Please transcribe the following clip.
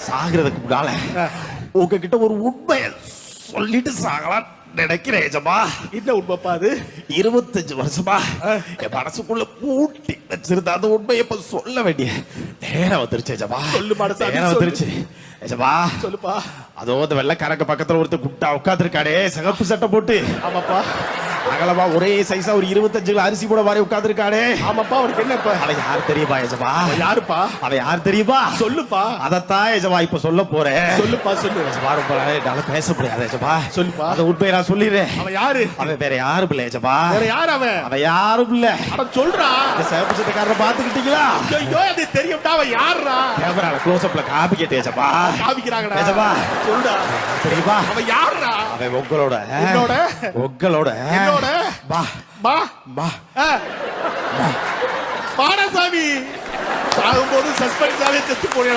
சாகிறதுக்கு முன்னால உங்ககிட்ட ஒரு உண்மையை சொல்லிட்டு சாகலாம் நினைக்கிறேன் ஜமா. என்ன உண்மைப்பா அது? 25 வருஷமா என் மனசுக்குள்ள பூட்டி வச்சிருந்த அந்த உண்மையை இப்ப சொல்ல வேண்டிய நேரம் வந்துருச்சு ஜமா. சொல்லு மனசா, நேரம் வந்துருச்சு ஜமா. சொல்லுப்பா. அதோ அந்த வெள்ளைக்காரங்க பக்கத்துல ஒருத்தர் குட்டா உட்காந்துருக்காடே, சிகப்பு சட்டை போட்டு. ஆமாப்பா. அகலமா ஒரே சைஸா ஒரு 25 கிலோ அரிசி கூட மாதிரி உட்காந்துருக்காடே. ஆமாப்பா. அவனுக்கு என்ன இப்ப? அவன் யார் தெரியுமா எஜமா? யாருப்பா? அவன் யார் தெரியுமா? சொல்லுப்பா. அதத்தான் எஜமா இப்ப சொல்ல போறேன். சொல்லுப்பா. சொல்லு. என்னால பேச முடியாது எஜமா. சொல்லுப்பா. அந்த உண்மையை நான் சொல்லிடுறேன். அவன் யாரு? அவன் வேற யாரும் இல்ல எஜமா. வேற யாரு அவன்? அவன் யாரும் இல்ல. அட சொல்றா. இந்த சிவப்பு சட்டைக்காரரை பாத்துக்கிட்டீங்களா? ஐயோ அது தெரியும்டா. அவன் யாருடா? கேமரால க்ளோஸ் அப்ல காப்பி கேட்டு எஜமா. காமிக்கிறாங்கடா எஜமா. சொல்டா. தெரியுமா? அவன் யாருடா? அவன் உங்களோட என்னோட பா பா பா பாடசாமி சாகும்போது சஸ்பென்ஸாவே செத்து போறா.